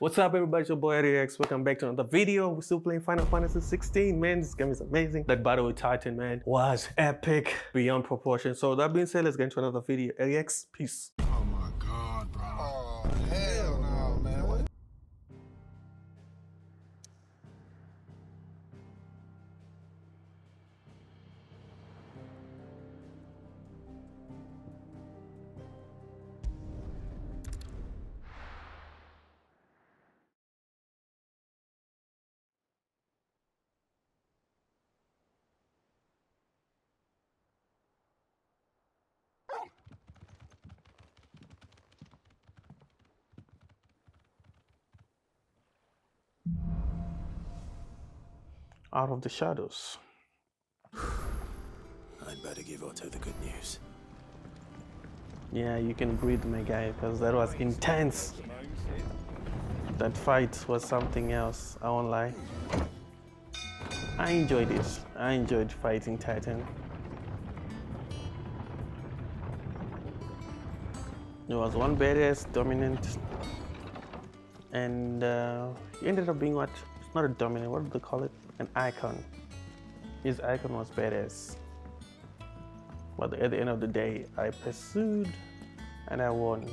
What's up, everybody? It's your boy XX. Welcome back to another video. We're still playing Final Fantasy 16, man. This game is amazing. That battle with Titan, man, was epic beyond proportion. So that being said, let's get into another video. XX, peace. Oh my god, bro. Oh, hell no, man. What? Out of the shadows. I'd better give Otto the good news. Yeah, you can breathe, my guy, because that was intense. That fight was something else, I won't lie. I enjoyed it. I enjoyed fighting Titan. There was one badass, dominant, and he ended up being what? It's not a dominant, what do they call it? An icon. His icon was badass. But at the end of the day, I pursued and I won.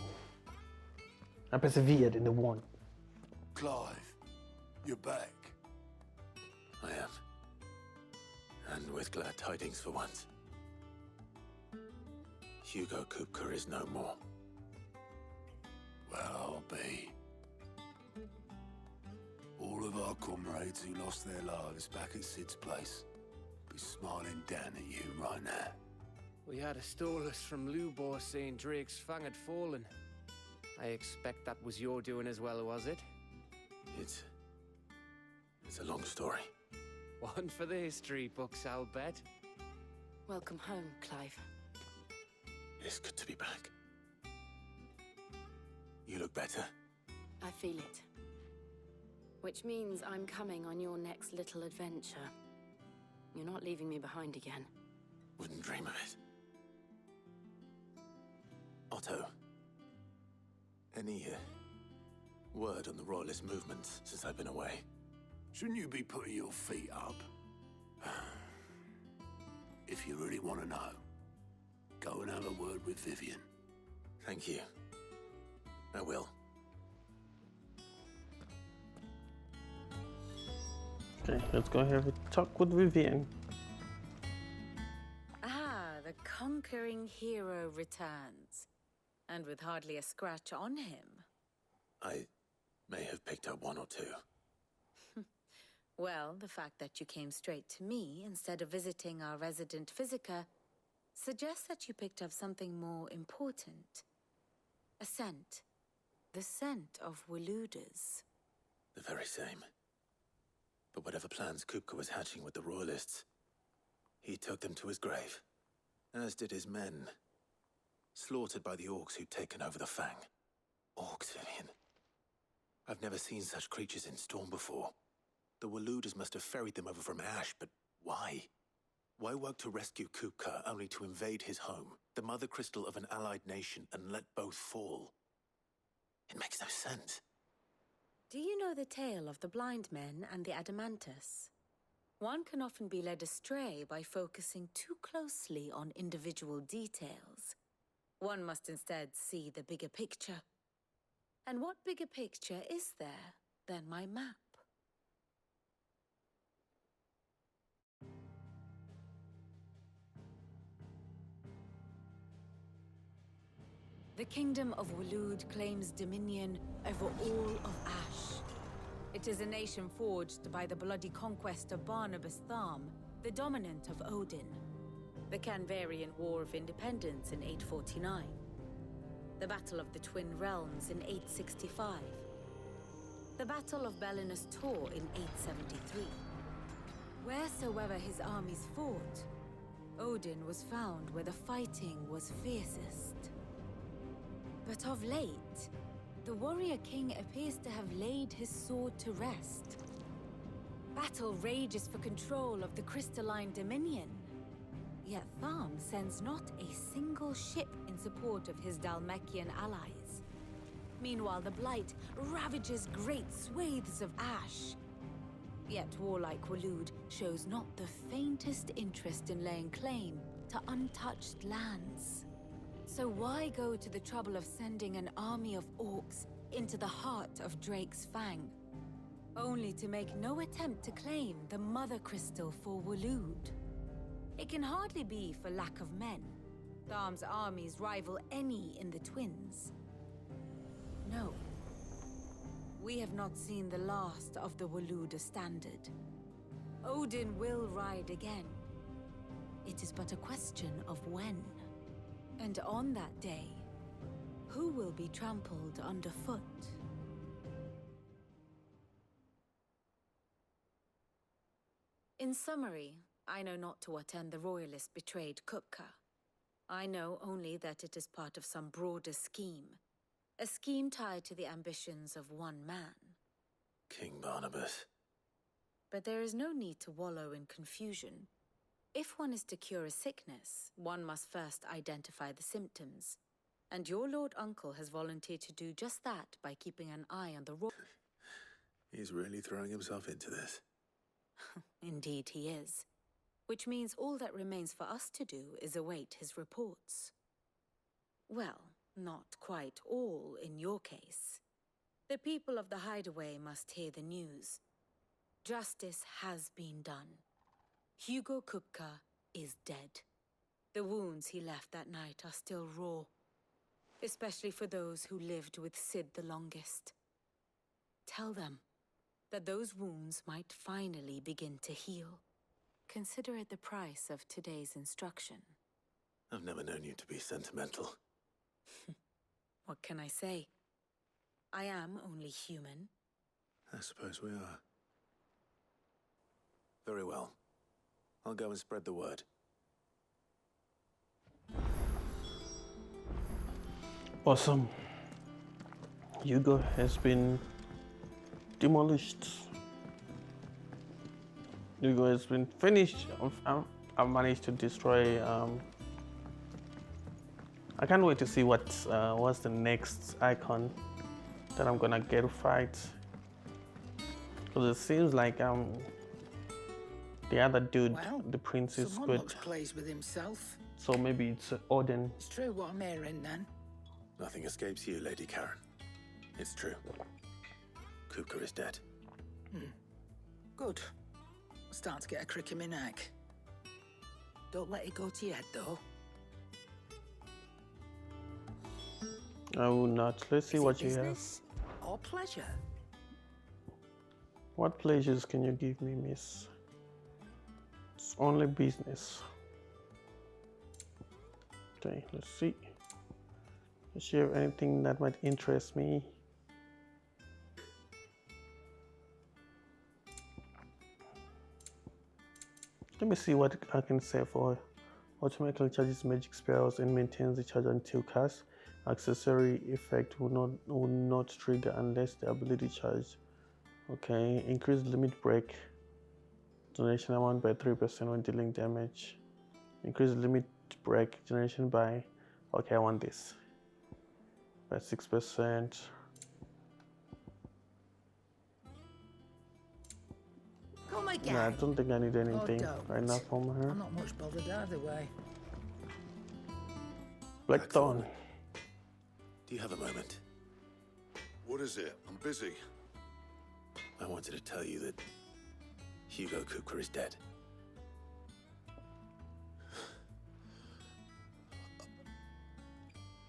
I persevered and I won. Clive, you're back. I am. And with glad tidings for once. Hugo Kupka is no more. Well, I'll be. All of our comrades who lost their lives back at Sid's place be smiling down at you right now. We had a stolus from Lubor saying Drake's fang had fallen. I expect that was your doing as well, was it? It's a long story. One for the history books, I'll bet. Welcome home, Clive. It's good to be back. You look better. I feel it. Which means I'm coming on your next little adventure. You're not leaving me behind again. Wouldn't dream of it. Otto, any word on the Royalist movement since I've been away? Shouldn't you be putting your feet up? If you really want to know, go and have a word with Vivian. Thank you. I will. Okay, let's go have a talk with Vivian. Ah, the conquering hero returns. And with hardly a scratch on him. I may have picked up one or two. Well, the fact that you came straight to me instead of visiting our resident physiker suggests that you picked up something more important. A scent. The scent of Waludas. The very same. But whatever plans Kupka was hatching with the Royalists, he took them to his grave, as did his men, slaughtered by the orcs who'd taken over the Fang. Orcs, Vivian. I've never seen such creatures in Storm before. The Waludas must have ferried them over from Ash, but why? Why work to rescue Kupka only to invade his home, the mother crystal of an allied nation, and let both fall? It makes no sense. Do you know the tale of the blind men and the Adamantus? One can often be led astray by focusing too closely on individual details. One must instead see the bigger picture. And what bigger picture is there than my map? The Kingdom of Walud claims dominion over all of Ash. It is a nation forged by the bloody conquest of Barnabas Tharm, the dominant of Odin. The Canvarian War of Independence in 849. The Battle of the Twin Realms in 865. The Battle of Belinus Tor in 873. Wheresoever his armies fought, Odin was found where the fighting was fiercest. But of late, the warrior king appears to have laid his sword to rest. Battle rages for control of the crystalline dominion. Yet Tharm sends not a single ship in support of his Dhalmekian allies. Meanwhile, the Blight ravages great swathes of ash. Yet warlike Waloed shows not the faintest interest in laying claim to untouched lands. So why go to the trouble of sending an army of orcs into the heart of Drake's Fang, only to make no attempt to claim the Mother Crystal for Waloed? It can hardly be for lack of men. Tharm's armies rival any in the Twins. No. We have not seen the last of the Waloed standard. Odin will ride again. It is but a question of when. And on that day, who will be trampled underfoot? In summary, I know not to what end the Royalists betrayed Kupka. I know only that it is part of some broader scheme. A scheme tied to the ambitions of one man. King Barnabas. But there is no need to wallow in confusion. If one is to cure a sickness, one must first identify the symptoms. And your Lord Uncle has volunteered to do just that by keeping an eye on the He's really throwing himself into this. Indeed he is. Which means all that remains for us to do is await his reports. Well, not quite all in your case. The people of the Hideaway must hear the news. Justice has been done. Hugo Kupka is dead. The wounds he left that night are still raw, especially for those who lived with Sid the longest. Tell them that those wounds might finally begin to heal. Consider it the price of today's instruction. I've never known you to be sentimental. What can I say? I am only human. I suppose we are. Very well. I'll go and spread the word. Awesome. Hugo has been demolished. Hugo has been finished. I've managed to destroy. I can't wait to see what's the next icon that I'm gonna get to fight. Because it seems like the other dude, Well, the prince, is someone good. looks pleased with himself. So maybe it's Odin. It's true what I'm hearing then. Nothing escapes you, Lady Karen. It's true. Kupka is dead. Good. I'm starting to get a crick in my neck. Don't let it go to your head, though. I will not. Let's see Is it what you have. business or pleasure? What pleasures can you give me, miss? It's only business. Okay, let's see. Does she have anything that might interest me? Let me see what I can say for her. Automatically charges magic spells and maintains the charge until cast. Accessory effect will not trigger unless the ability charge. Okay, increase limit break. Generation amount by 3% when dealing damage. Increase limit break generation by. Okay, I want this. By 6%. Come again. Nah, I don't think I need anything don't. right now from her. I'm not much bothered either way. Blackthorn. Do you have a moment? What is it? I'm busy. I wanted to tell you that Hugo Kupka is dead.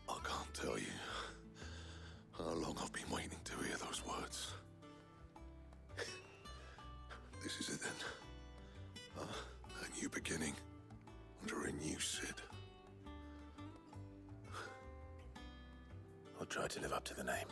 I can't tell you how long I've been waiting to hear those words. This is it then. A new beginning under a new Sid. I'll try to live up to the name.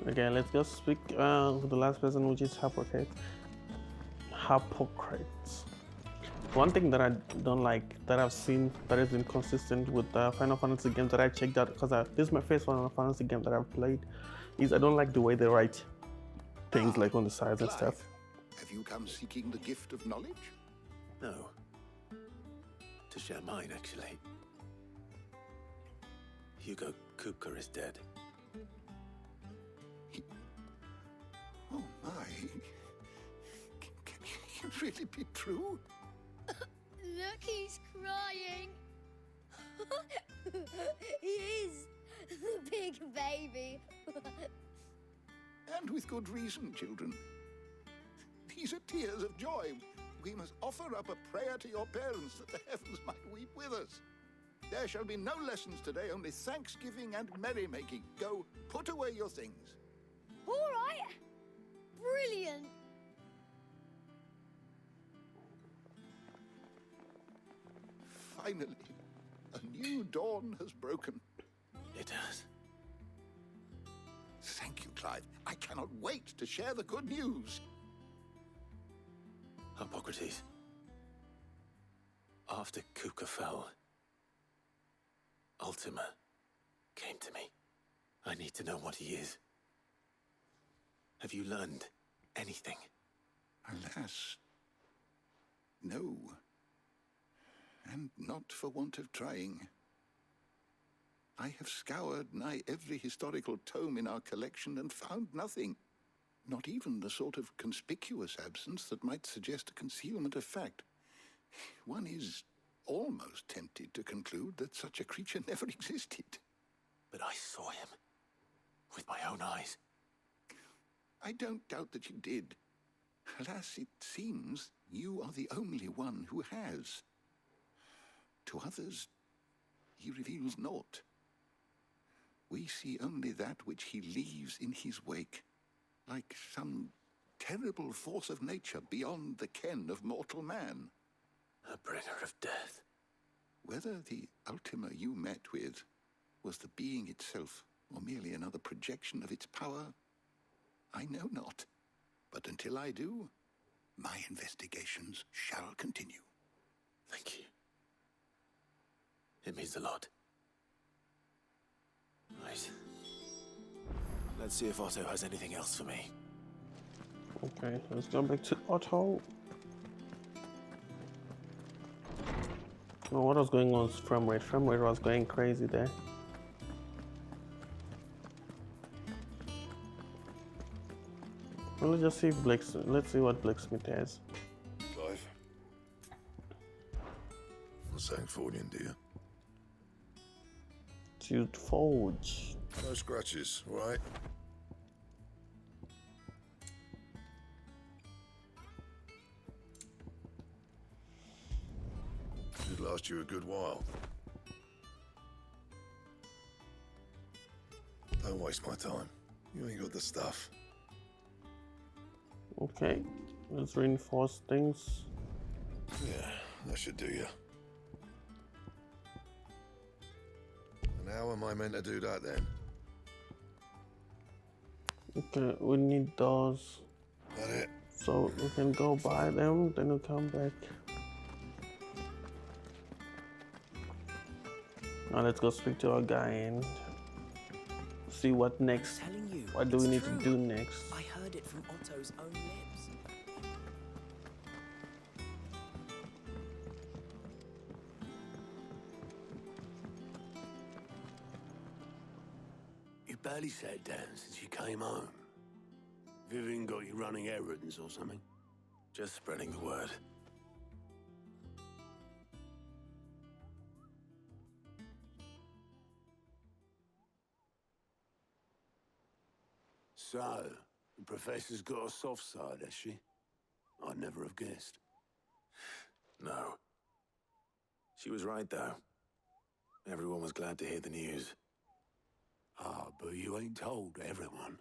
Okay, let's go speak to the last person, which is Hippocrates. Hippocrates. One thing that I don't like, that I've seen that is inconsistent with the Final Fantasy games that I checked out, because this is my first Final Fantasy game that I've played, is I don't like the way they write things like on the sides and stuff. Have you come seeking the gift of knowledge? No. To share mine, actually. Hugo Kupka is dead. Oh my. Can it really be true? Look, he's crying. He is. The big baby. And with good reason, children. These are tears of joy. We must offer up a prayer to your parents that the heavens might weep with us. There shall be no lessons today, only thanksgiving and merrymaking. Go, put away your things. All right. Brilliant. Finally, a new dawn has broken. It has. Thank you, Clive. I cannot wait to share the good news. Hippocrates. After Kupka fell, Ultima came to me. I need to know what he is. Have you learned anything? Alas, no. And not for want of trying. I have scoured nigh every historical tome in our collection and found nothing. Not even the sort of conspicuous absence that might suggest a concealment of fact. One is almost tempted to conclude that such a creature never existed. But I saw him with my own eyes. I don't doubt that you did. Alas, it seems you are the only one who has. To others, he reveals naught. We see only that which he leaves in his wake, like some terrible force of nature beyond the ken of mortal man. A bringer of death. Whether the Ultima you met with was the being itself, or merely another projection of its power, I know not. But until I do, my investigations shall continue. Thank you. It means a lot. Right. Let's see if Otto has anything else for me. Okay, let's go back to Otto. Oh, what was going on with frame rate? Frame rate was going crazy there. Well, let's just see if let's see what Blacksmith has. Clive. Not saying Fordian, do you? To forge. No scratches, all right? Should last you a good while. Don't waste my time. You ain't got the stuff. Okay, let's reinforce things. Yeah, that should do you. And how am I meant to do that then? Okay, we need those. That it? So we can go buy them, then we'll come back. Now let's go speak to our guy and see what next. Telling you, What do we it's need true. to do next? I heard it from Otto's own lips. You barely sat down since you came home. Vivian got you running errands or something? Just spreading the word. So, the professor's got a soft side, has she? I'd never have guessed. No. She was right, though. Everyone was glad to hear the news. Ah, but you ain't told everyone.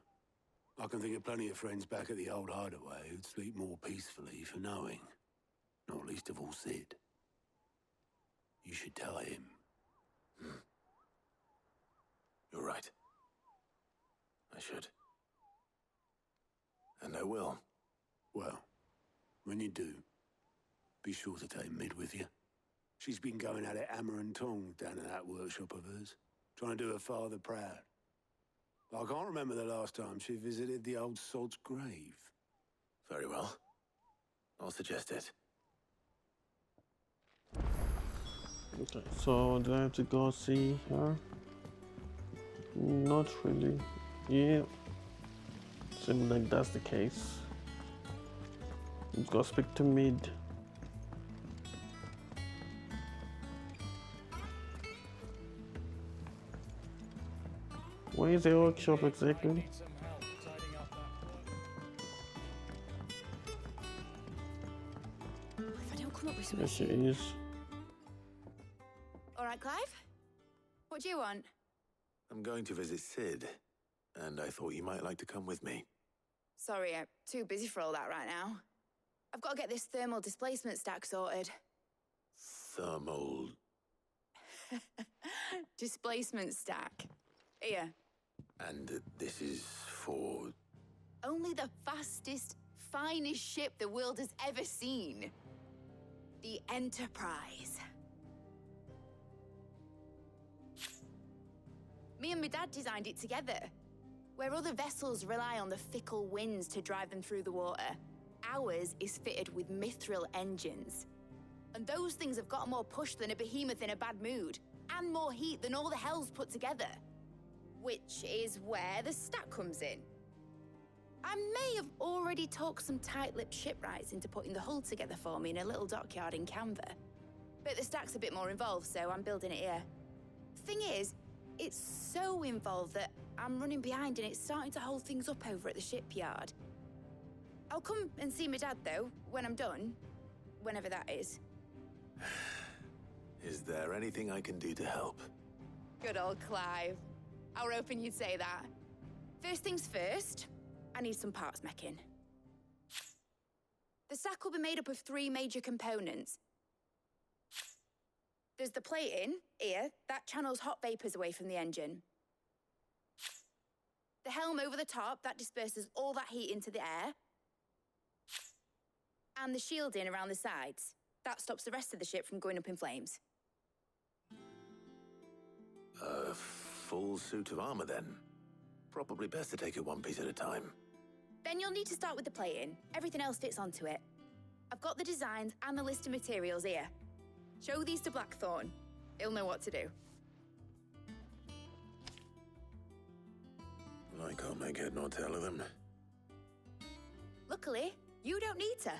I can think of plenty of friends back at the old hideaway who'd sleep more peacefully for knowing. Not least of all Sid. You should tell him. You're right. I should. And I will. Well, when you do, be sure to take Mid with you. She's been going at it hammer and tongs down in that workshop of hers, trying to do her father proud. I can't remember the last time she visited the old sod's grave. Very well. I'll suggest it. Okay, so do I have to go see her? Not really. Yeah. Seems like that's the case. Let's go speak to Mid. Where is the workshop exactly? If I don't come up with There she something. is. All right, Clive? What do you want? I'm going to visit Sid, and I thought you might like to come with me. Sorry, I'm too busy for all that right now. I've got to get this thermal displacement stack sorted. Thermal... Displacement stack. Here. And this is for... Only the fastest, finest ship the world has ever seen. The Enterprise. Me and my dad designed it together. Where other vessels rely on the fickle winds to drive them through the water, ours is fitted with mithril engines. And those things have got more push than a behemoth in a bad mood, and more heat than all the hells put together. Which is where the stack comes in. I may have already talked some tight-lipped shipwrights into putting the hull together for me in a little dockyard in Canva. But the stack's a bit more involved, so I'm building it here. Thing is, it's so involved that I'm running behind and it's starting to hold things up over at the shipyard. I'll come and see my dad, though, when I'm done. Whenever that is. Is there anything I can do to help? Good old Clive. I were hoping you'd say that. First things first, I need some parts meching. The stack will be made up of 3 major components. There's the plating, here, that channels hot vapors away from the engine. The helm over the top, that disperses all that heat into the air. And the shielding around the sides. That stops the rest of the ship from going up in flames. A full suit of armor, then? Probably best to take it one piece at a time. Then you'll need to start with the plating. Everything else fits onto it. I've got the designs and the list of materials here. Show these to Blackthorn. He'll know what to do. I can't make head nor tail of them. Luckily, you don't need to.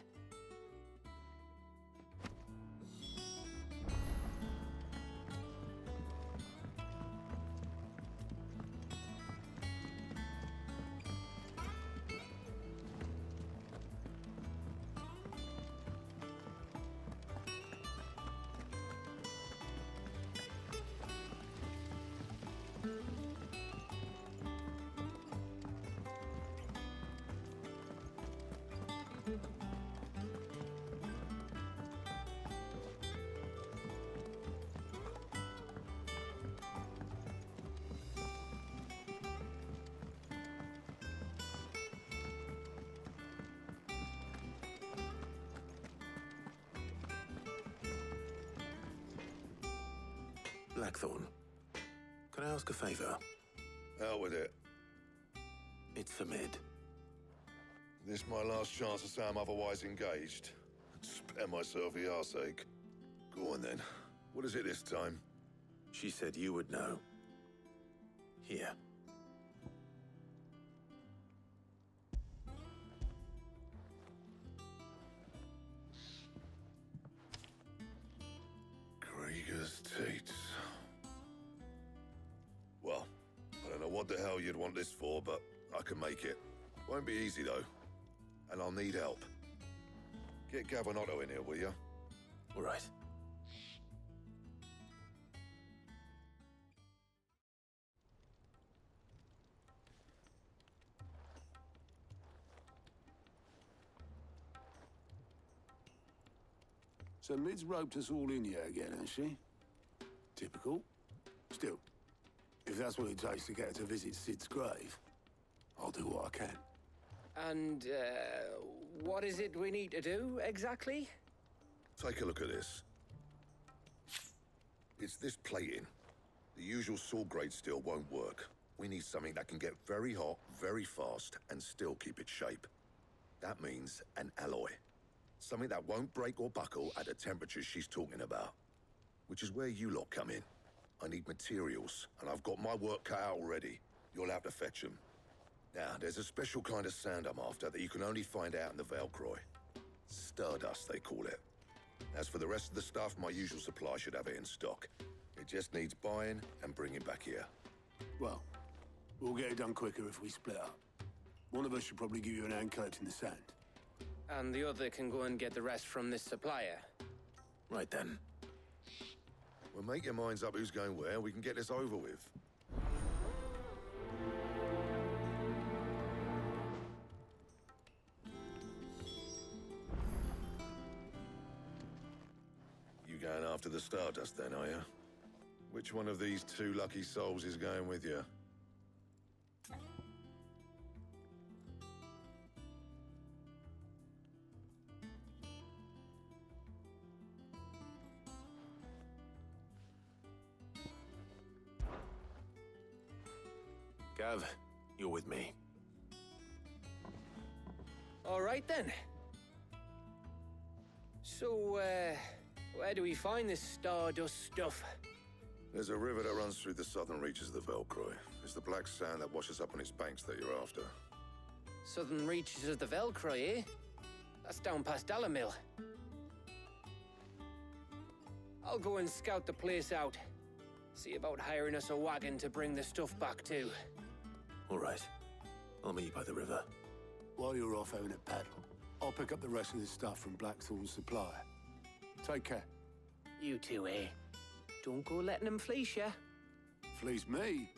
Blackthorn, can I ask a favor? Out with it. It's for Mid. This my last chance to say I'm otherwise engaged. Spare myself the arseache. Go on then. What is it this time? She said you would know. Here. Krieger's Tates. Well, I don't know what the hell you'd want this for, but I can make it. Won't be easy, though. And I'll need help. Get Gavin Otto in here, will you? All right. So Mid's roped us all in here again, has she? Typical. Still, if that's what it takes to get her to visit Sid's grave, I'll do what I can. And, what is it we need to do, exactly? Take a look at this. It's this plating. The usual sword-grade steel won't work. We need something that can get very hot, very fast, and still keep its shape. That means an alloy. Something that won't break or buckle at the temperatures she's talking about. Which is where you lot come in. I need materials, and I've got my work cut out already. You'll have to fetch them. Now, there's a special kind of sand I'm after that you can only find out in the Velcroy. Stardust, they call it. As for the rest of the stuff, my usual supply should have it in stock. It just needs buying and bringing back here. Well, we'll get it done quicker if we split up. One of us should probably give you an hand collecting the sand. And the other can go and get the rest from this supplier. Right then. Well, make your minds up who's going where, and we can get this over with. You going after the Stardust then, are you? Which one of these two lucky souls is going with you? Gav, you're with me. All right then. So, where do we find this Stardust stuff? There's a river that runs through the southern reaches of the Velcroy. It's the black sand that washes up on its banks that you're after. Southern reaches of the Velcroy, eh? That's down past Dalamil. I'll go and scout the place out. See about hiring us a wagon to bring the stuff back to. All right. I'll meet you by the river. While you're off having a paddle, I'll pick up the rest of this stuff from Blackthorn's supplier. Take care. You two, eh? Don't go letting them fleece ya. Fleece me?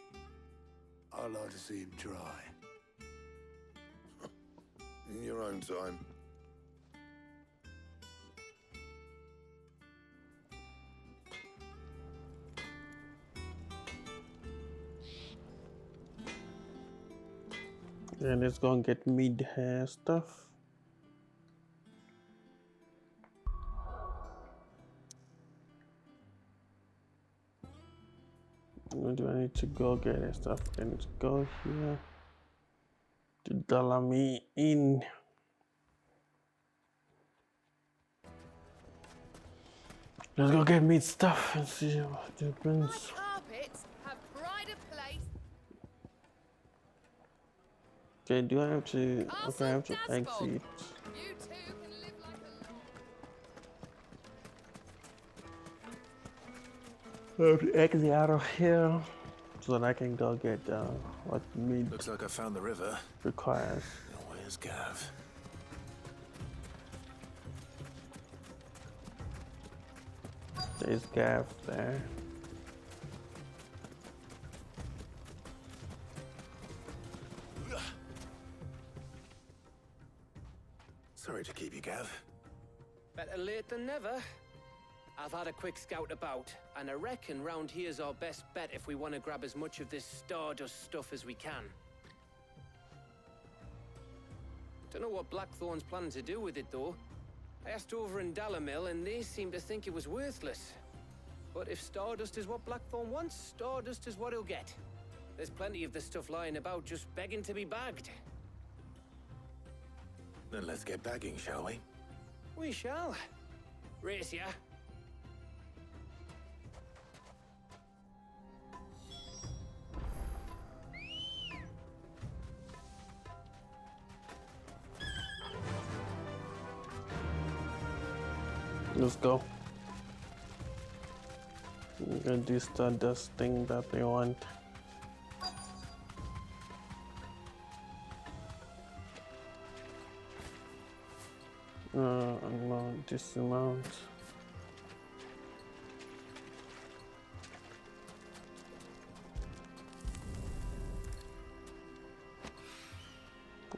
I'd like to see him try. In your own time. And let's go and get mid-hair stuff. Where do I need to go get that stuff? And let's go here to Dalami Inn. Let's go get meat stuff and see what happens. Carpets have pride of place. Okay, do I have to? Okay, I have to exit. You two can live like a I have to exit out of here so that I can go get what meat Looks like I found the river. requires. Now, where's Gav? There's Gav there. Sorry to keep you, Gav. Better late than never. I've had a quick scout about, and I reckon round here's our best bet if we want to grab as much of this Stardust stuff as we can. Don't know what Blackthorn's planning to do with it, though. I asked over in Dalamil, and they seem to think it was worthless. But if Stardust is what Blackthorn wants, Stardust is what he'll get. There's plenty of this stuff lying about, just begging to be bagged. Then let's get bagging, shall we? We shall. Race ya. Let's go. We're gonna do Stardust thing that they want. Unmount, dismount.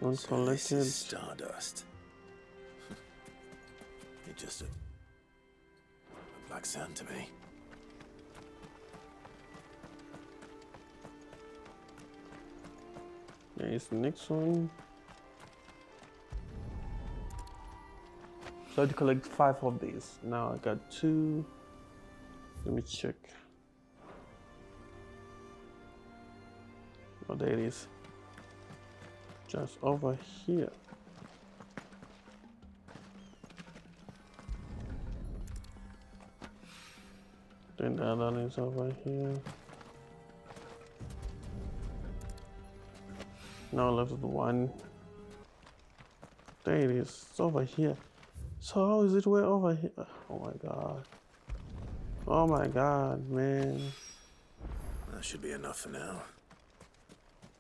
So this Uncollected. is Stardust. You're just a black sand to me. There's the next one. So I had to collect 5 of these. Now I got 2. Let me check. Oh, there it is. Just over here. Then the other one is over here. Now left with 1. There it is. It's over here. So how is it way over here? Oh my god. Oh my god, man. That should be enough for now.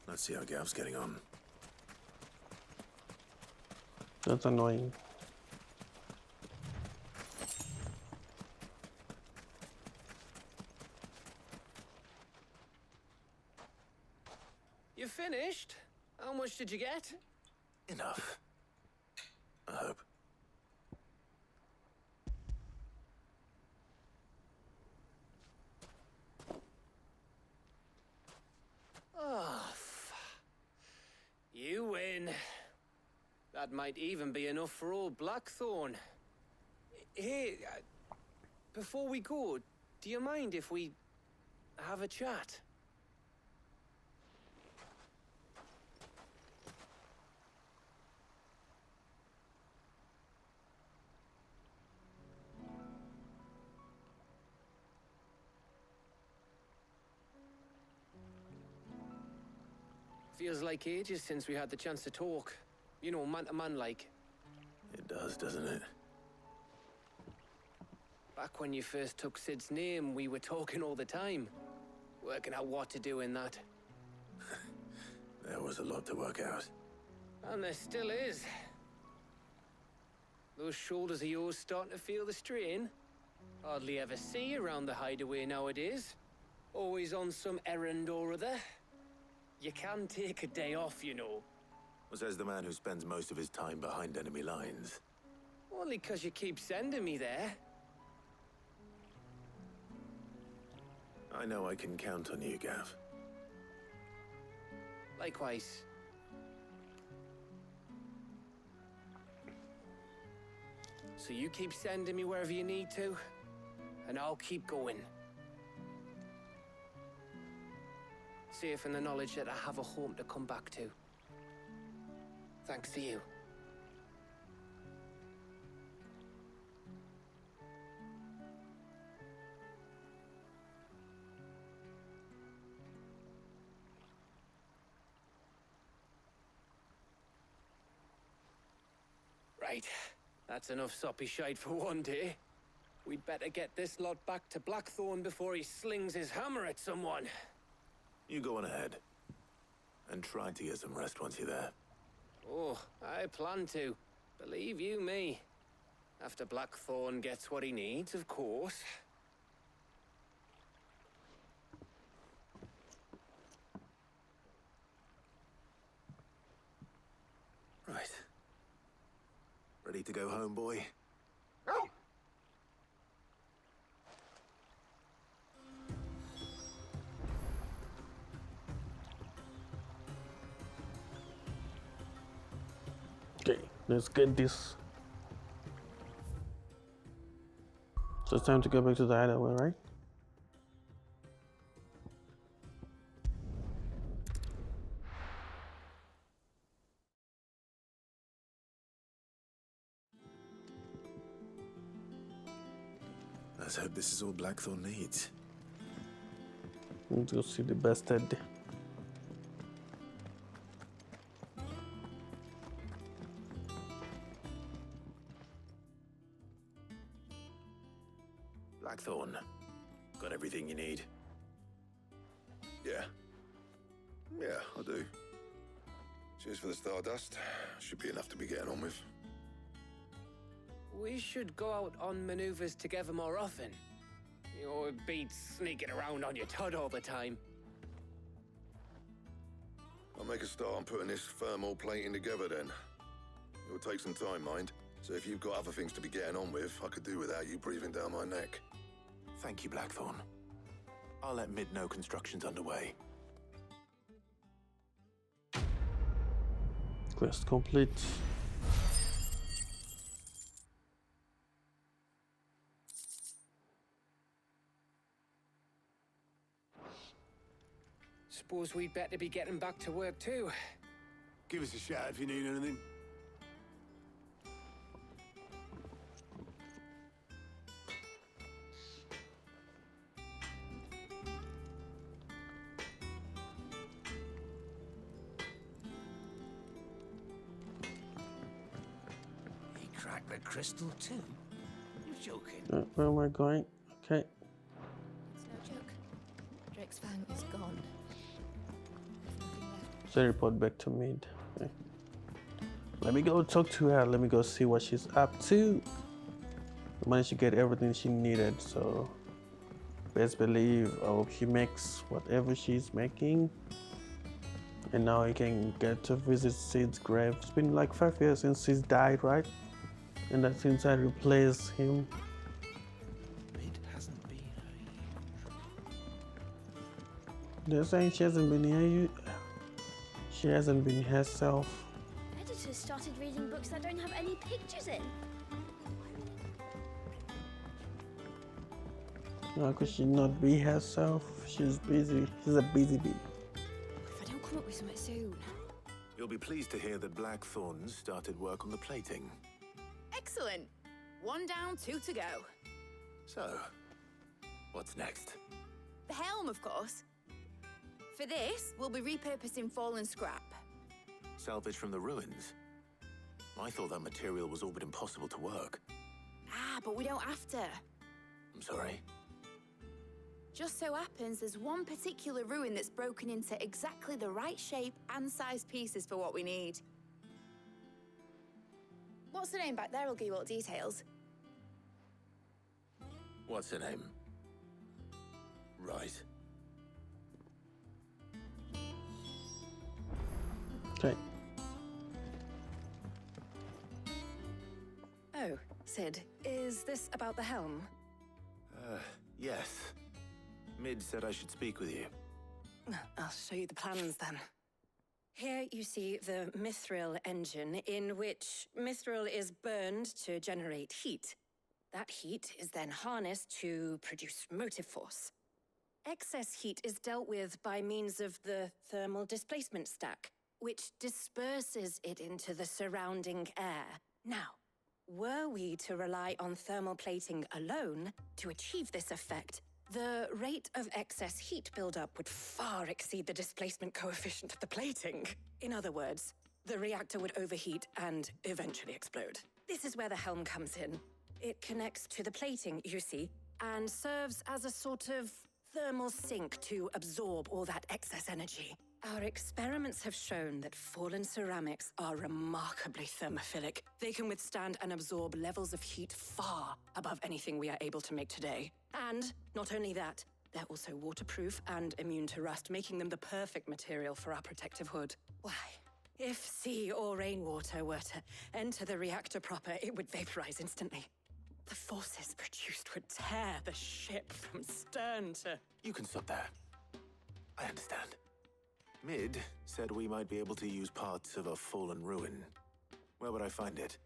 Let's see how Gav's getting on. That's annoying. You finished? How much did you get? Enough. I hope. Oh, you win. That might even be enough for old Blackthorn. Hey, before we go, do you mind if we have a chat? Feels like ages since we had the chance to talk. You know, man to man like. It does, doesn't it? Back when you first took Sid's name, we were talking all the time. Working out what to do in that. There was a lot to work out. And there still is. Those shoulders of yours starting to feel the strain. Hardly ever see you around the hideaway nowadays. Always on some errand or other. You can take a day off, you know. Says the man who spends most of his time behind enemy lines. Only 'cause you keep sending me there. I know I can count on you, Gav. Likewise. So you keep sending me wherever you need to, and I'll keep going. Safe in the knowledge that I have a home to come back to. Thanks to you. Right. That's enough soppy shite for one day. We'd better get this lot back to Blackthorn before he slings his hammer at someone. You go on ahead. And try to get some rest once you're there. Oh, I plan to. Believe you me. After Blackthorn gets what he needs, of course. Right. Ready to go home, boy? Okay, let's get this. So it's time to go back to the hideaway, right? Let's hope this is all Blackthorn needs. Let's go see the bastard. Blackthorn, got everything you need? Yeah. Yeah, I do. Cheers for the Stardust. Should be enough to be getting on with. We should go out on maneuvers together more often. You know, it beats sneaking around on your tud all the time. I'll make a start on putting this thermal plating together then. It will take some time, mind. So if you've got other things to be getting on with, I could do without you breathing down my neck. Thank you, Blackthorn. I'll let Mid know construction's underway. Quest complete. Suppose we'd better be getting back to work too. Give us a shout if you need anything. He cracked the crystal too? You're joking. Where am I going? Okay. It's no joke. Drake's Fang is gone. There's nothing left. So report back to mid. Okay. Let me go talk to her. Let me go see what she's up to. I managed to get everything she needed, so best believe I hope she makes whatever she's making. And now I can get to visit Sid's grave. It's been like 5 years since Sid died, right? And that since I replaced him. It hasn't been They're saying she hasn't been here. She hasn't been herself. Editors started reading books that don't have any pictures in. How could she not be herself? She's busy. She's a busy bee. If I don't come up with something soon. You'll be pleased to hear that Blackthorn started work on the plating. Excellent. 1 down, 2 to go. So, what's next? The helm, of course. For this, we'll be repurposing fallen scrap. Salvage from the ruins? I thought that material was all but impossible to work. Ah, but we don't have to. I'm sorry. Just so happens there's one particular ruin that's broken into exactly the right shape and size pieces for what we need. What's the name back there? I'll give you all the details. What's her name? Right. Okay. Oh, Sid, is this about the helm? Yes. Mid said I should speak with you. I'll show you the plans then. Here you see the mithril engine, in which mithril is burned to generate heat. That heat is then harnessed to produce motive force. Excess heat is dealt with by means of the thermal displacement stack, which disperses it into the surrounding air. Now, were we to rely on thermal plating alone to achieve this effect, the rate of excess heat buildup would far exceed the displacement coefficient of the plating. In other words, the reactor would overheat and eventually explode. This is where the helm comes in. It connects to the plating, you see, and serves as a sort of thermal sink to absorb all that excess energy. Our experiments have shown that fallen ceramics are remarkably thermophilic. They can withstand and absorb levels of heat far above anything we are able to make today. And not only that, they're also waterproof and immune to rust, making them the perfect material for our protective hood. Why, if sea or rainwater were to enter the reactor proper, it would vaporize instantly. The forces produced would tear the ship from stern to... You can stop there. I understand. Mid said we might be able to use parts of a fallen ruin. Where would I find it?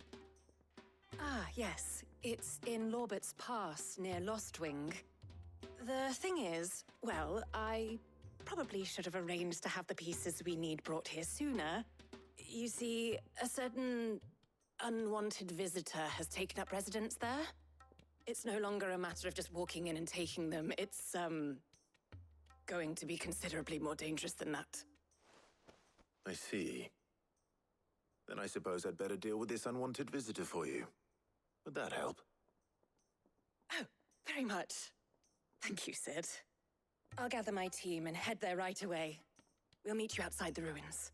Ah, yes. It's in Lorbert's Pass, near Lostwing. The thing is, well, I probably should have arranged to have the pieces we need brought here sooner. You see, a certain unwanted visitor has taken up residence there. It's no longer a matter of just walking in and taking them. It's, going to be considerably more dangerous than that. I see. Then I suppose I'd better deal with this unwanted visitor for you. Would that help? Oh, very much. Thank you, Sid. I'll gather my team and head there right away. We'll meet you outside the ruins.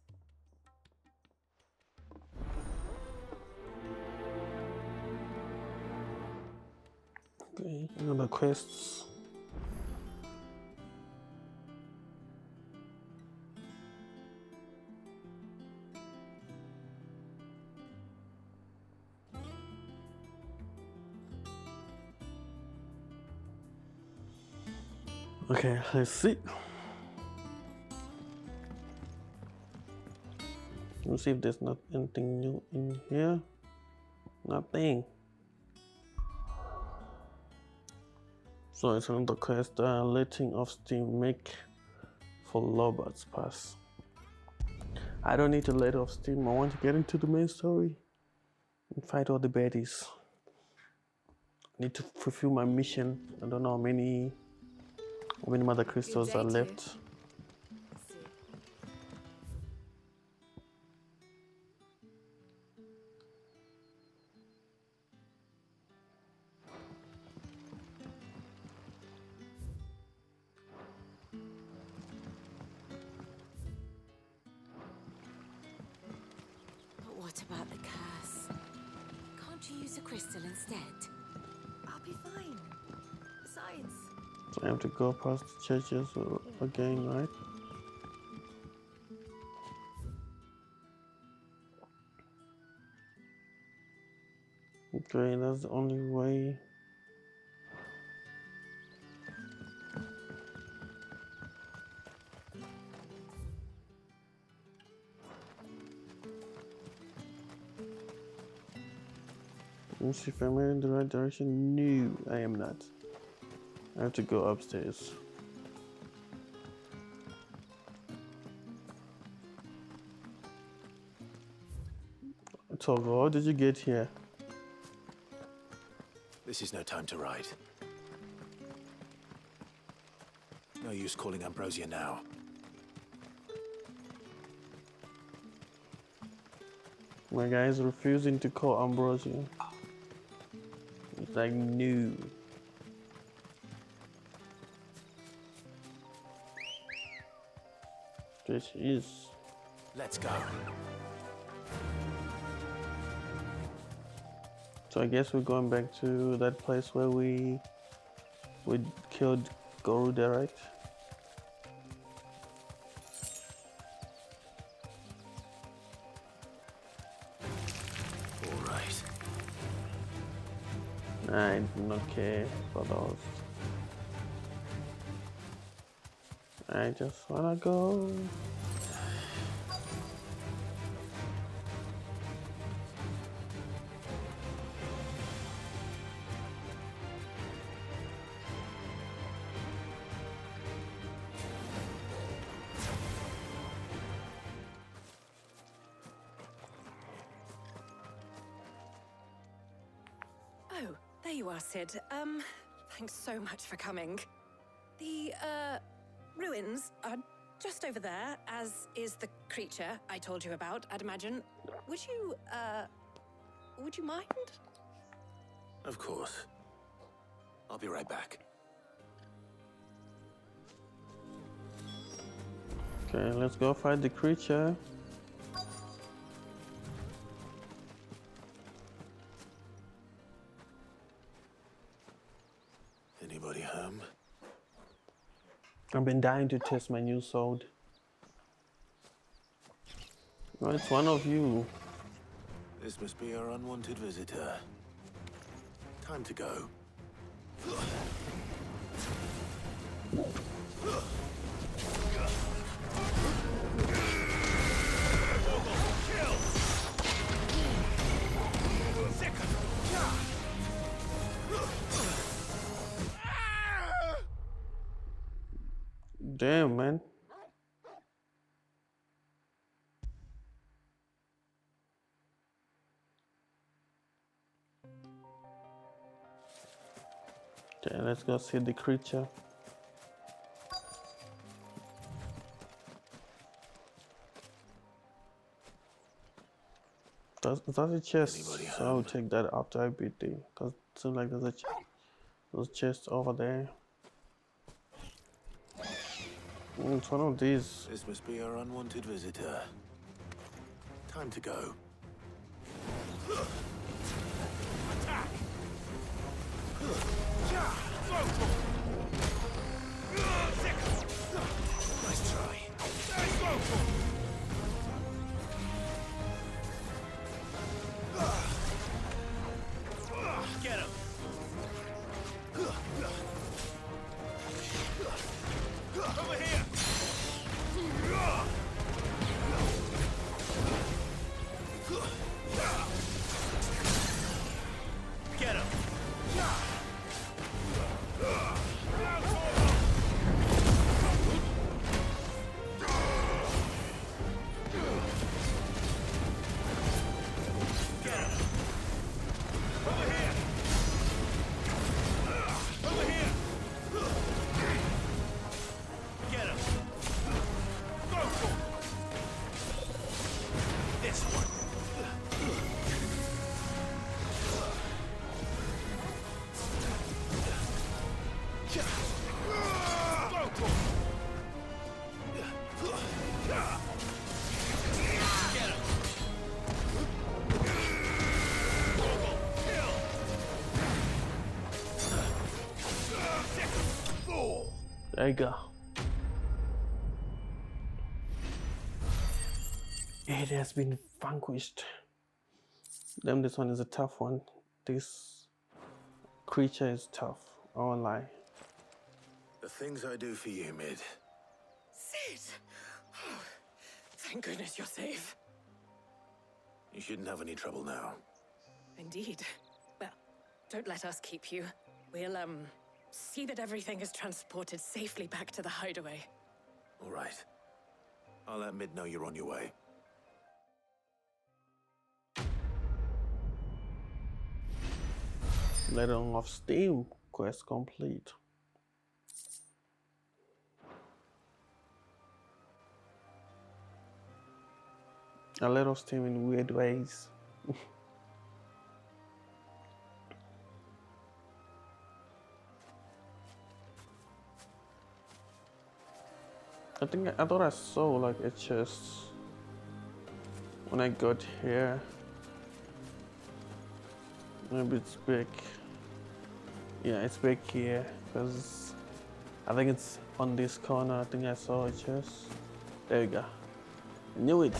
Okay, another quests. Okay, let's see. Let's see if there's not anything new in here. Nothing. So it's another quest, letting of steam make for Lobert's Pass. I don't need to let off steam. I want to get into the main story and fight all the baddies. I need to fulfill my mission. I don't know how many mother crystals are left. But what about the curse? Can't you use a crystal instead? I'll be fine. Besides, So I have to go past the churches again, right? Okay, that's the only way. Let me see if I'm in the right direction. No, I am not. I have to go upstairs. Togo, how did you get here? This is no time to ride. No use calling Ambrosia now. My guy is refusing to call Ambrosia. It's like, no. There she is. Let's go. So I guess we're going back to that place where we killed Garuda, right? All right. I do not care for those. I just wanna go. Oh, there you are, Sid. Thanks so much for coming. The, ruins are just over there, as is the creature I told you about, I'd imagine. Would you mind? Of course. I'll be right back. Okay, let's go fight the creature. Anybody home? I've been dying to test my new sword. Oh, it's one of you. This must be our unwanted visitor. Time to go. Damn, man. Okay, let's go see the creature. That's a chest, so I'll take that after I beat the, because it seems like there's a chest over there. It's one of these. This must be our unwanted visitor. Time to go. Attack! Nice try. Get him! Over here! There you go. It has been vanquished. Damn, this one is a tough one. This creature is tough. I won't lie. The things I do for you, Mid. Sid! Oh, thank goodness you're safe. You shouldn't have any trouble now. Indeed. Well, don't let us keep you. We'll, see that everything is transported safely back to the hideaway. All right. I'll let Mid know you're on your way. Letting off steam. Quest complete. A let off steam in weird ways. I thought I saw like a chest when I got here. Maybe it's big. Yeah, it's big here because I think it's on this corner. I think I saw a chest. There you go. I knew it.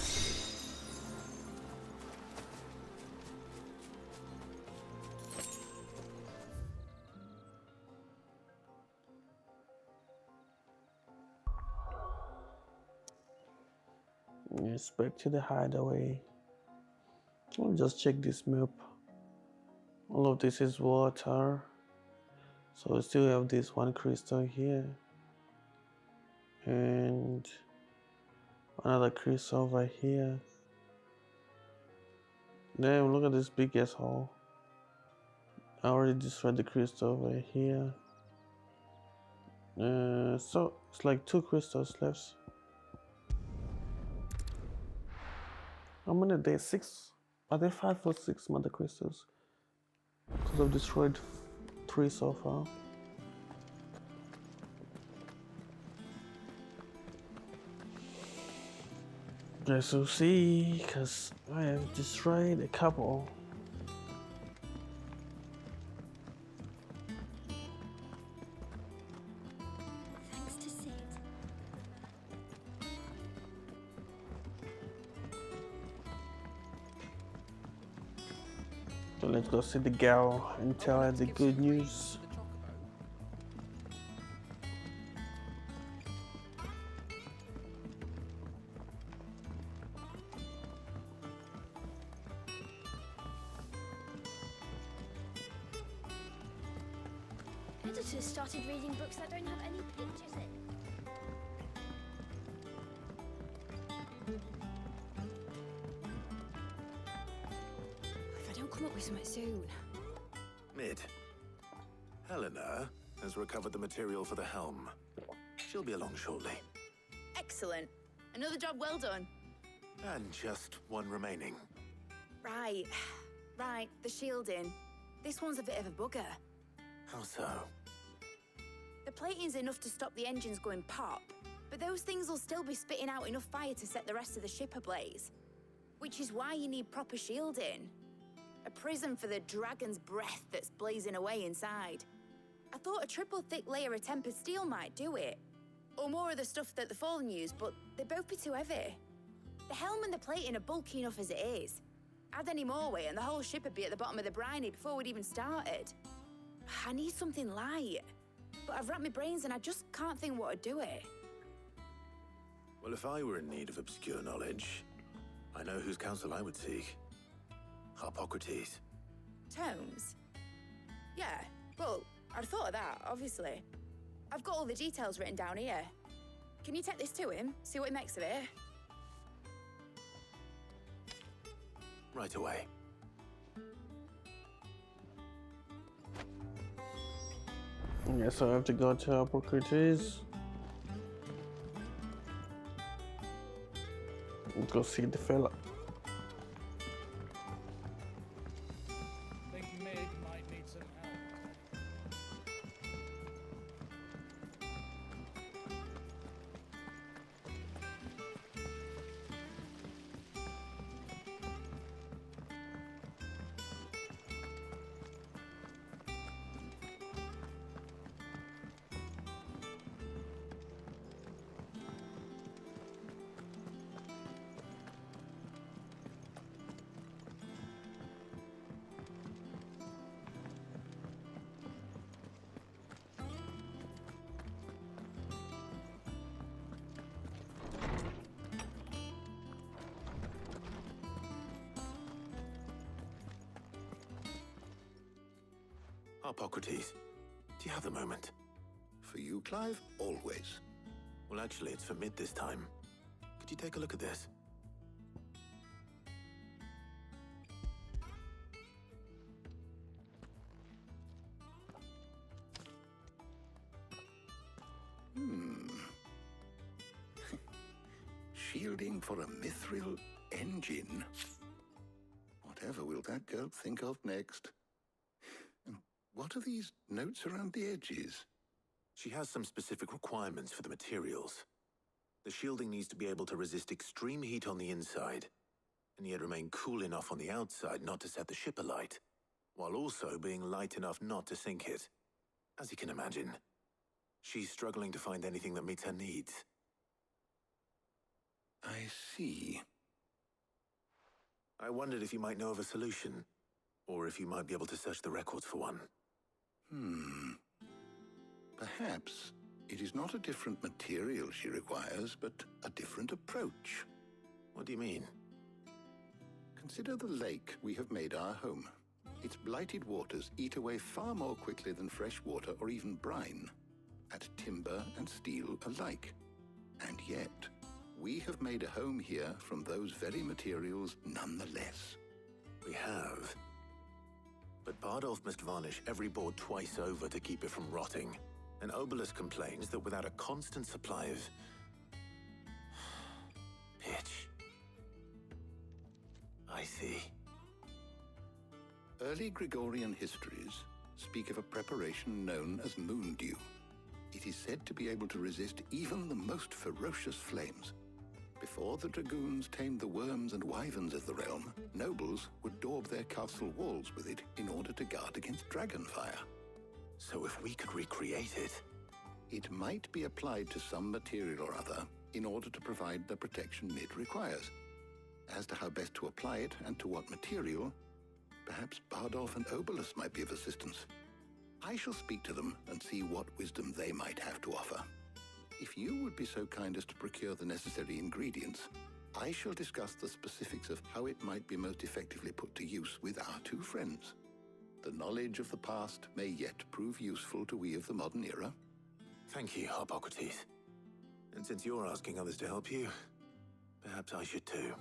Yes, back to the hideaway. Let me just check this map. All of this is water. So we still have this one crystal here. And another crystal over here. Damn, look at this big ass hole. I already destroyed the crystal over here. So it's like 2 crystals left. How many are there? 6? Are there 5 or 6 mother crystals? Because I've destroyed 3 so far. Guess we'll see, because I have destroyed a couple. Thanks to Sid. So let's go see the gal and tell her the good news. Editors started reading books that don't have any pictures in. If I don't come up with something soon. Mid. Helena has recovered the material for the helm. She'll be along shortly. Excellent. Another job well done. And just one remaining. Right. Right, the shielding. This one's a bit of a bugger. How so? The plating's enough to stop the engines going pop, but those things will still be spitting out enough fire to set the rest of the ship ablaze. Which is why you need proper shielding. A prison for the dragon's breath that's blazing away inside. I thought a triple thick layer of tempered steel might do it. Or more of the stuff that the Fallen use, but they'd both be too heavy. The helm and the plating are bulky enough as it is. Add any more weight and the whole ship would be at the bottom of the briny before we'd even started. I need something light. But I've racked my brains and I just can't think what would do it. Well, if I were in need of obscure knowledge, I know whose counsel I would seek. Harpocrates. Tomes? Yeah, well, I'd thought of that, obviously. I've got all the details written down here. Can you take this to him, see what he makes of it? Right away. Yeah, so I have to go to Hippocrates. Go see the fella. Think Mid might need some help. Harpocrates, do you have the moment? For you, Clive, always. Well, actually, it's for mid this time. Could you take a look at this? Shielding for a mithril engine. Whatever will that girl think of next? And what are these notes around the edges? She has some specific requirements for the materials. The shielding needs to be able to resist extreme heat on the inside, and yet remain cool enough on the outside not to set the ship alight, while also being light enough not to sink it. As you can imagine, she's struggling to find anything that meets her needs. I see. I wondered if you might know of a solution, or if you might be able to search the records for one. Perhaps it is not a different material she requires, but a different approach. What do you mean? Consider the lake we have made our home. Its blighted waters eat away far more quickly than fresh water or even brine, at timber and steel alike. And yet, we have made a home here from those very materials nonetheless. We have. But Bardolph must varnish every board twice over to keep it from rotting. And Obelus complains that without a constant supply of pitch. I see. Early Gregorian histories speak of a preparation known as moon dew. It is said to be able to resist even the most ferocious flames. Before the dragoons tamed the worms and wyverns of the realm, nobles would daub their castle walls with it in order to guard against dragonfire. So if we could recreate it... It might be applied to some material or other in order to provide the protection it requires. As to how best to apply it and to what material, perhaps Bardolph and Obelus might be of assistance. I shall speak to them and see what wisdom they might have to offer. If you would be so kind as to procure the necessary ingredients, I shall discuss the specifics of how it might be most effectively put to use with our two friends. The knowledge of the past may yet prove useful to we of the modern era. Thank you, Harpocrates. And since you're asking others to help you, perhaps I should too.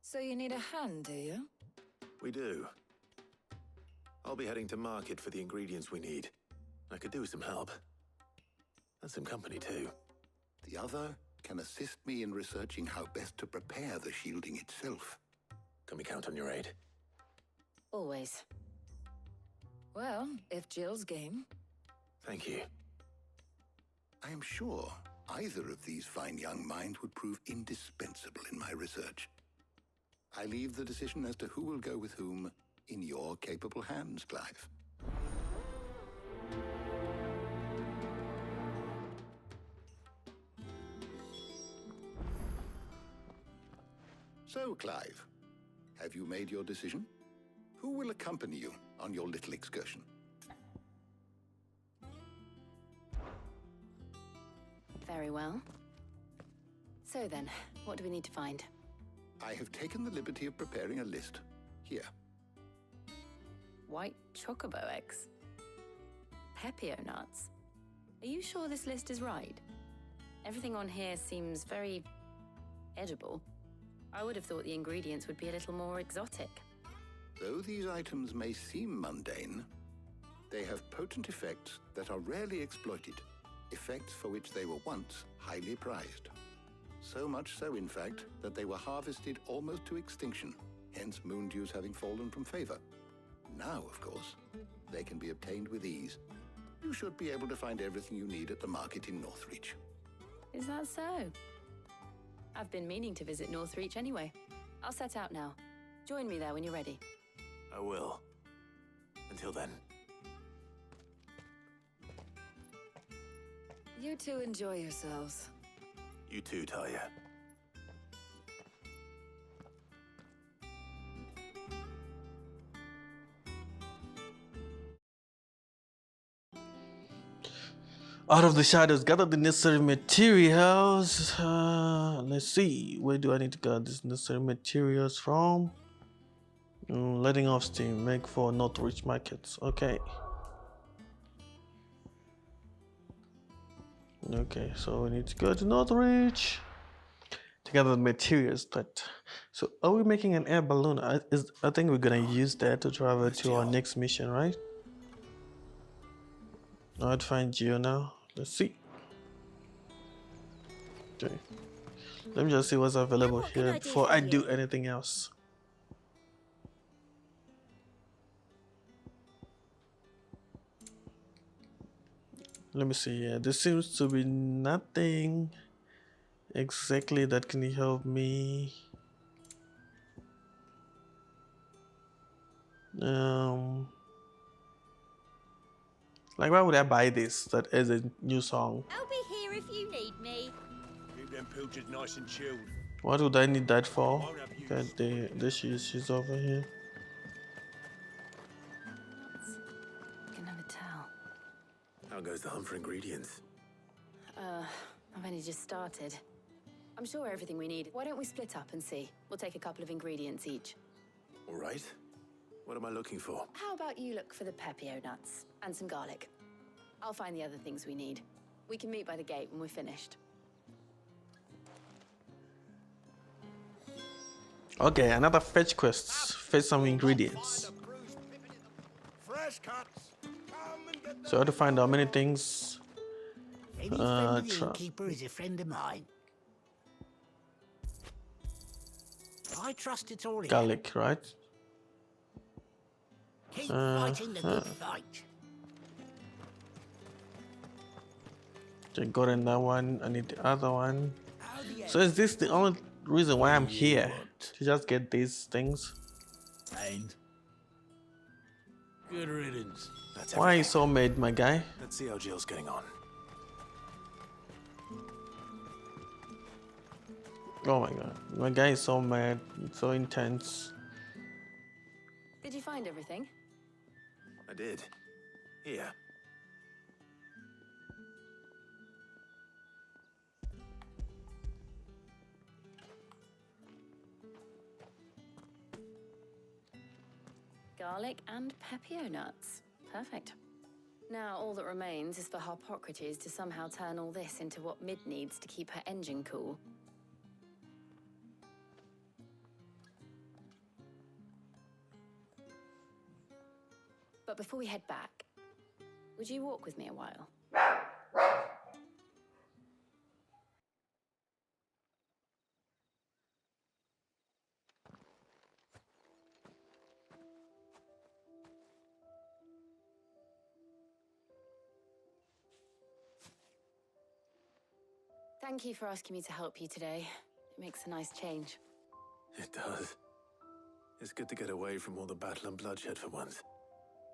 So you need a hand, do you? We do. I'll be heading to market for the ingredients we need. I could do with some help. And some company, too. The other can assist me in researching how best to prepare the shielding itself. Can we count on your aid? Always. Well, if Jill's game. Thank you. I am sure either of these fine young minds would prove indispensable in my research. I leave the decision as to who will go with whom in your capable hands, Clive. So, Clive, have you made your decision? Who will accompany you on your little excursion? Very well. So then, what do we need to find? I have taken the liberty of preparing a list. Here. White chocobo eggs. Pepio nuts. Are you sure this list is right? Everything on here seems very edible. I would have thought the ingredients would be a little more exotic. Though these items may seem mundane, they have potent effects that are rarely exploited, effects for which they were once highly prized. So much so, in fact, that they were harvested almost to extinction, hence moon dews having fallen from favor. Now, of course, they can be obtained with ease. You should be able to find everything you need at the market in Northreach. Is that so? I've been meaning to visit Northreach anyway. I'll set out now. Join me there when you're ready. I will. Until then. You two enjoy yourselves. You too, Talia. Out of the shadows, gather the necessary materials. Let's see. Where do I need to gather these necessary materials from? Letting off steam. Make for Northwich markets. Okay. Okay, so we need to go to Northwich to gather the materials. So are we making an air balloon? I think we're gonna use that to travel to our next mission, right? I'd find Geo now. Let's see. Okay. Let me just see what's available here before I do anything else. Let me see. Yeah, there seems to be nothing exactly that can help me. Like, why would I buy this? That is a new song. I'll be here if you need me. Keep them pilchers nice and chilled. What would I need that for? Okay, there she's over here. I can never tell. How goes the hunt for ingredients? I've only just started. I'm sure everything we need. Why don't we split up and see? We'll take a couple of ingredients each. All right. What am I looking for? How about you look for the pepio nuts and some garlic? I'll find the other things we need. We can meet by the gate when we're finished. Okay, another fetch quest. Fetch some ingredients. So I have to find out many things. Any friend of the innkeeper is a friend of mine. I trust it's all in. Garlic, right? Keep fighting the good fight. Okay, got in that one. I need the other one. So is this the only reason why I'm here? To just get these things? And good riddance. Why are you so mad, my guy? Let's see how Jill's getting on. Oh my god. My guy is so mad. It's so intense. Did you find everything? I did. Here. Garlic and pepio nuts. Perfect. Now all that remains is for Harpocrates to somehow turn all this into what Mid needs to keep her engine cool. But before we head back, would you walk with me a while? Thank you for asking me to help you today. It makes a nice change. It does. It's good to get away from all the battle and bloodshed for once.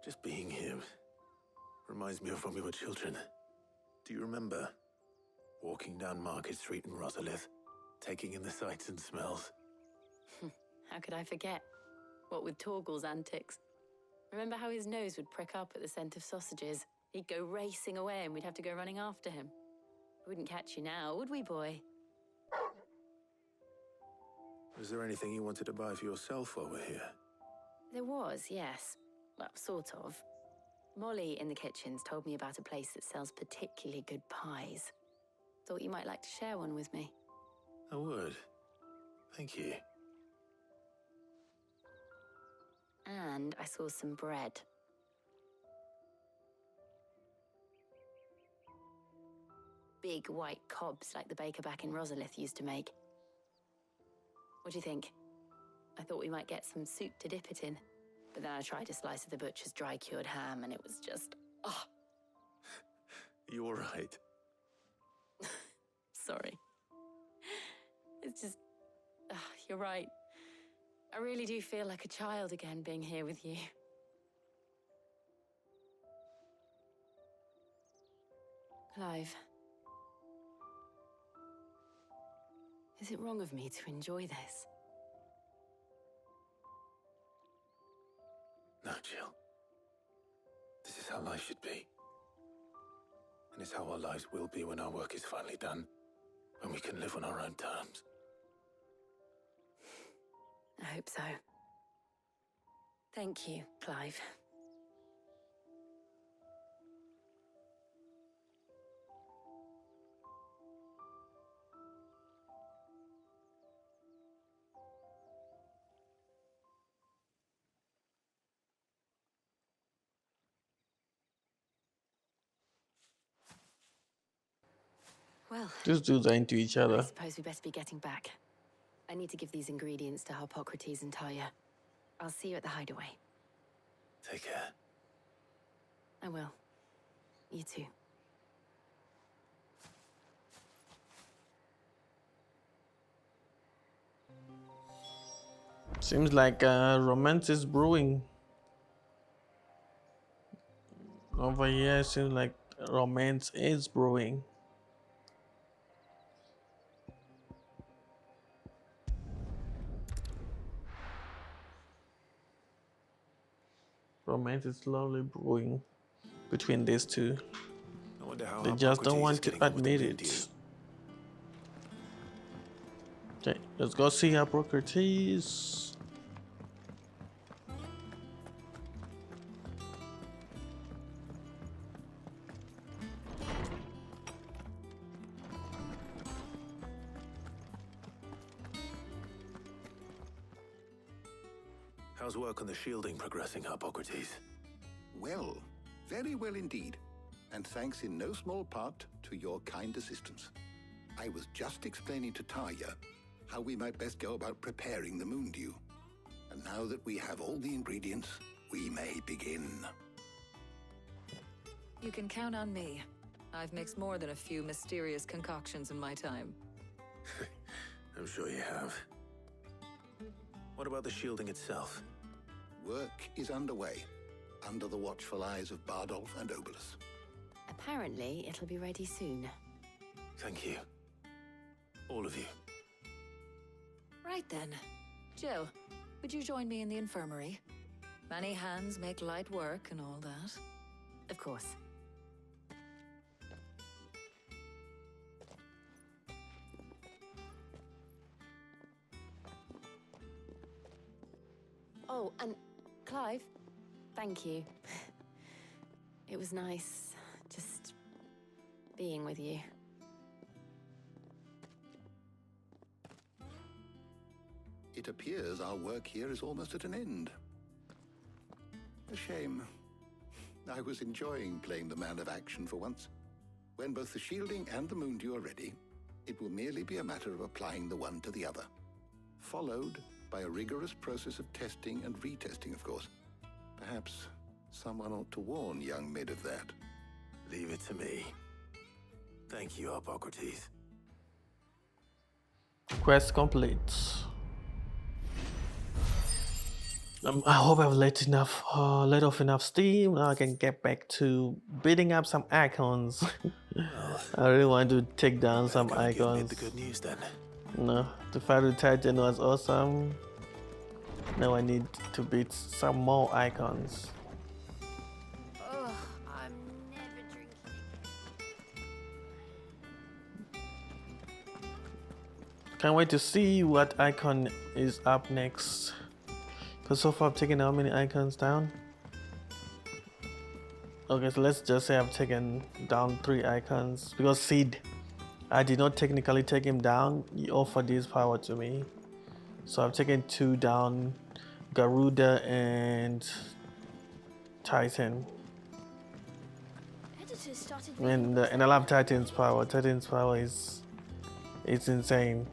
Just being here reminds me of when we were children. Do you remember walking down Market Street in Rosalith, taking in the sights and smells? How could I forget? What with Torgal's antics. Remember how his nose would prick up at the scent of sausages? He'd go racing away and we'd have to go running after him. We wouldn't catch you now, would we, boy? Was there anything you wanted to buy for yourself while we're here? There was, yes. Well, sort of. Molly in the kitchens told me about a place that sells particularly good pies. Thought you might like to share one with me. I would. Thank you. And I saw some bread. Big white cobs like the baker back in Rosalith used to make. What do you think? I thought we might get some soup to dip it in. But then I tried a slice of the butcher's dry-cured ham and it was just... oh. You all right? Sorry. It's just... you're right. I really do feel like a child again being here with you. Clive. Is it wrong of me to enjoy this? No, Jill. This is how life should be. And it's how our lives will be when our work is finally done. When we can live on our own terms. I hope so. Thank you, Clive. Well, These dudes are into each I other. suppose we best be getting back. I need to give these ingredients to Harpocrates and Talia. I'll see you at the hideaway. Take care. I will. You too. Seems like romance is brewing. Over here, seems like romance is brewing. Romance is slowly brewing between these two. I wonder how They just don't Harpocrates want is to getting on with the admit moon deal. it. Okay, let's go see Harpocrates. How's work on the shielding progressing, Harpocrates? Well, very well indeed. And thanks in no small part to your kind assistance. I was just explaining to Talia how we might best go about preparing the moon dew. And now that we have all the ingredients, we may begin. You can count on me. I've mixed more than a few mysterious concoctions in my time. I'm sure you have. What about the shielding itself? Work is underway, under the watchful eyes of Bardolph and Obolus. Apparently, it'll be ready soon. Thank you. All of you. Right then. Jill, would you join me in the infirmary? Many hands make light work and all that. Of course. Oh, and Clive, thank you. It was nice just being with you. It appears our work here is almost at an end. A shame. I was enjoying playing the man of action for once. When both the shielding and the moon dew are ready, it will merely be a matter of applying the one to the other. Followed by a rigorous process of testing and retesting, of course. Perhaps someone ought to warn young Mid of that. Leave it to me. Thank you, Harpocrates. Quest complete. I hope I've let off enough steam. Now I can get back to beating up some icons. I really want to take down some icons. The good news then. No, the fight with Titan was awesome. Now I need to beat some more icons. Oh, I'm never drinking again. Can't wait to see what icon is up next. Because so far I've taken how many icons down? Okay, so let's just say I've taken down 3 icons. Because Sid, I did not technically take him down. He offered his power to me. So I've taken 2 down. Garuda and Titan. Editors started And I love Titan's power. Titan's power is insane.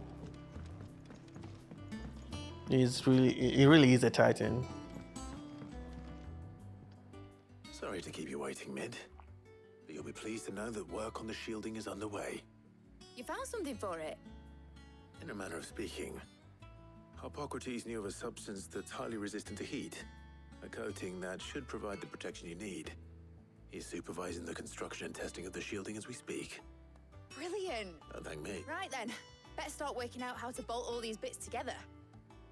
He really is a Titan. Sorry to keep you waiting, Mid. But you'll be pleased to know that work on the shielding is underway. You found something for it? In a manner of speaking, Harpocrates knew of a substance that's highly resistant to heat. A coating that should provide the protection you need. He's supervising the construction and testing of the shielding as we speak. Brilliant! Don't thank me. Right then, better start working out how to bolt all these bits together.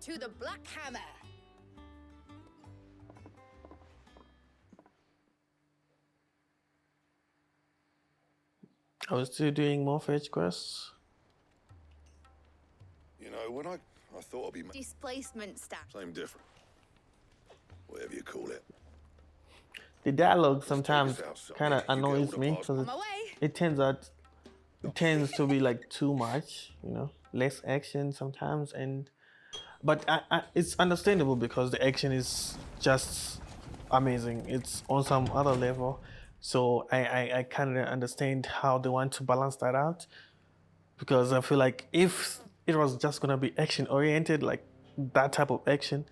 To the Black Hammer! I was still doing more fetch quests. You know, when I thought I'd be... Displacement stack. Same different. Whatever you call it. The dialogue sometimes kind of annoys me because it tends to be like too much, you know, less action sometimes, but it's understandable because the action is just amazing. It's on some other level, so I kind of understand how they want to balance that out, because I feel like if it was just gonna be action oriented, like that type of action,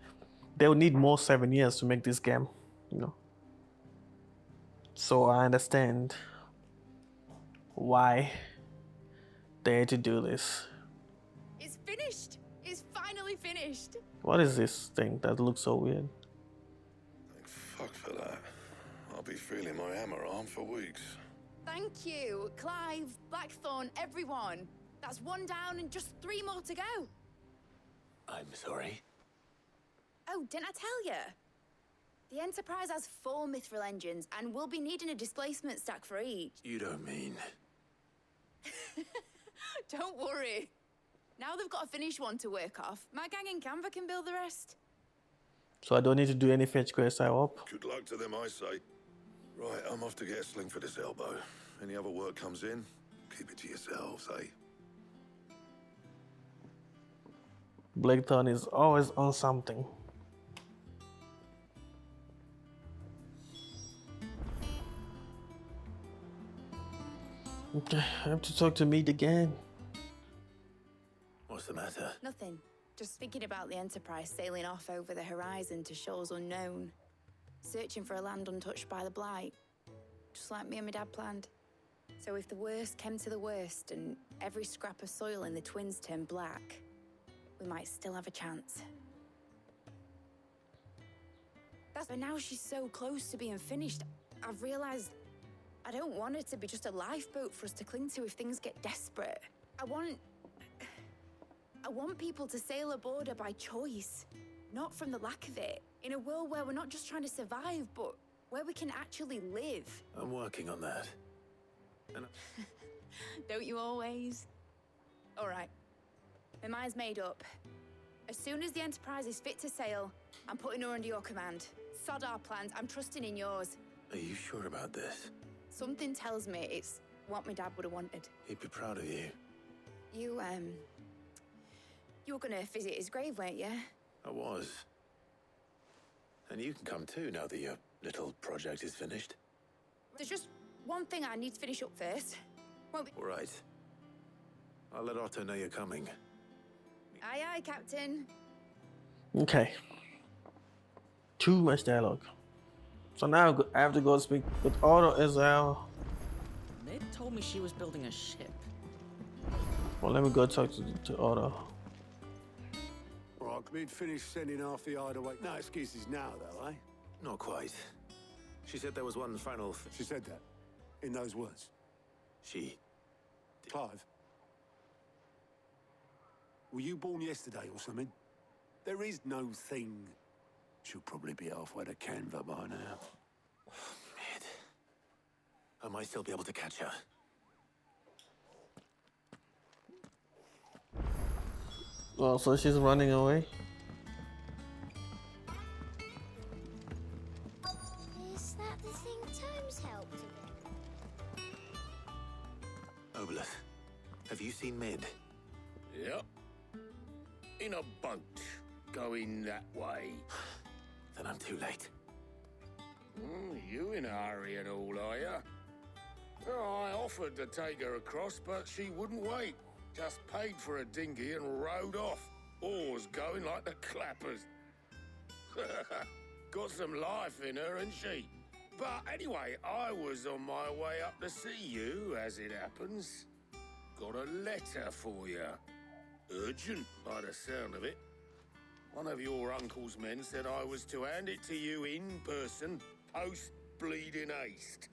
they would need more 7 years to make this game, you know. So I understand why they had to do this. It's finished. It's finally finished. What is this thing that looks so weird? Thank fuck for that. I'll be feeling my hammer arm for weeks. Thank you, Clive, Blackthorn, everyone. That's 1 down and just 3 more to go. I'm sorry. Oh, didn't I tell you? The Enterprise has 4 mithril engines, and we'll be needing a displacement stack for each. You don't mean... Don't worry. Now they've got a finished one to work off. My gang in Canva can build the rest. So I don't need to do any fetch quests, I hope. Good luck to them, I say. Right, I'm off to get a sling for this elbow. Any other work comes in, keep it to yourselves, eh? Blackthorn is always on something. Okay, I have to talk to Meat again. What's the matter? Nothing. Just thinking about the Enterprise sailing off over the horizon to shores unknown. Searching for a land untouched by the Blight. Just like me and my dad planned. So if the worst came to the worst and every scrap of soil in the Twins turned black, we might still have a chance. But now she's so close to being finished, I've realized I don't want it to be just a lifeboat for us to cling to if things get desperate. I want people to sail aboard her by choice, not from the lack of it. In a world where we're not just trying to survive, but where we can actually live. I'm working on that. And Don't you always? All right. My mind's made up. As soon as the Enterprise is fit to sail, I'm putting her under your command. Sod our plans. I'm trusting in yours. Are you sure about this? Something tells me it's what my dad would have wanted. He'd be proud of you. You were gonna visit his grave, weren't you? I was. And you can come too now that your little project is finished. There's just one thing I need to finish up first. Won't be... All right. I'll let Otto know you're coming. Aye, aye, Captain. Okay. Too much dialogue. So now I have to go speak with Otto as well. Ned told me she was building a ship. Well, let me go talk to Otto. Right, we'd finished sending half the hideaway. No excuses now, though, eh? Not quite. She said there was one final... She said that? In those words? She... Clive? Were you born yesterday or something? There is no thing. She'll probably be halfway to Canva by now. Mid. I might still be able to catch her. Oh, so she's running away? Is that the thing Tomes helped with? Obelus, have you seen Mid? Yep. In a boat, going that way. Then I'm too late. You in a hurry and all, are ya? Oh, I offered to take her across, but she wouldn't wait. Just paid for a dinghy and rowed off. Oars going like the clappers. Got some life in her, ain't she? But anyway, I was on my way up to see you, as it happens. Got a letter for you. Urgent, by the sound of it. One of your uncle's men said I was to hand it to you in person, post-bleeding haste.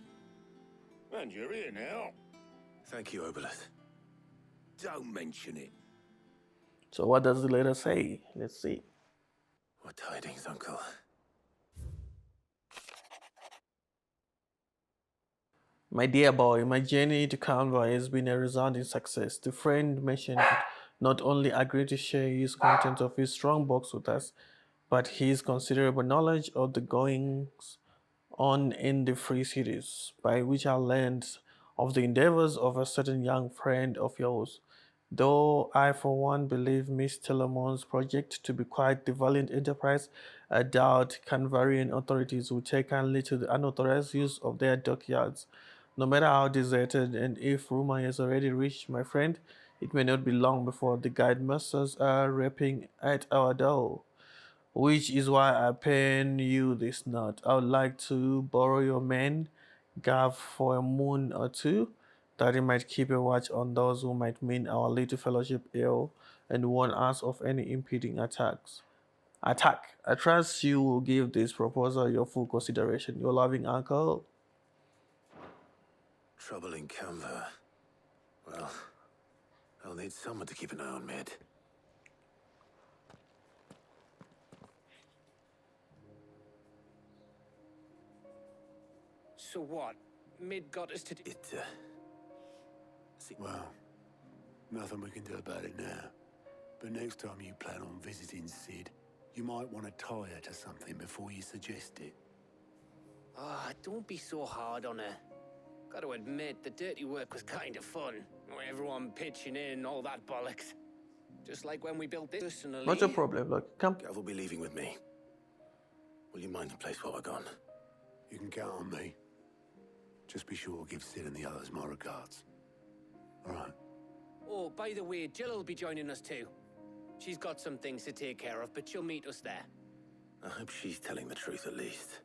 And you're here now. Thank you, Obelus. Don't mention it. So what does the letter say? Let's see. What tidings, Uncle? My dear boy, my journey to Canva has been a resounding success. The friend mentioned not only agreed to share his content of his strong box with us, but his considerable knowledge of the goings on in the Free Cities, by which I learned of the endeavors of a certain young friend of yours. Though I, for one, believe Miss Telomon's project to be quite the valiant enterprise, I doubt Canvarian authorities will take kindly to the unauthorized use of their dockyards. No matter how deserted, and if rumor has already reached my friend, it may not be long before the guide masters are rapping at our door. Which is why I pen you this note. I would like to borrow your man, Gav, for a moon or two, that he might keep a watch on those who might mean our little fellowship ill and warn us of any impeding attack. I trust you will give this proposal your full consideration. Your loving uncle. Trouble in Canva. Well, I'll need someone to keep an eye on Mid. So what? Mid got us to do... Well, nothing we can do about it now. But next time you plan on visiting Sid, you might want to tie her to something before you suggest it. Ah, don't be so hard on her. Got to admit, the dirty work was kind of fun. Everyone pitching in, all that bollocks. Just like when we built this personally. What's your problem? Look, come. Gav will be leaving with me. Will you mind the place while we're gone? You can count on me. Just be sure to give Sid and the others my regards. All right. Oh, by the way, Jill will be joining us too. She's got some things to take care of, but she'll meet us there. I hope she's telling the truth at least.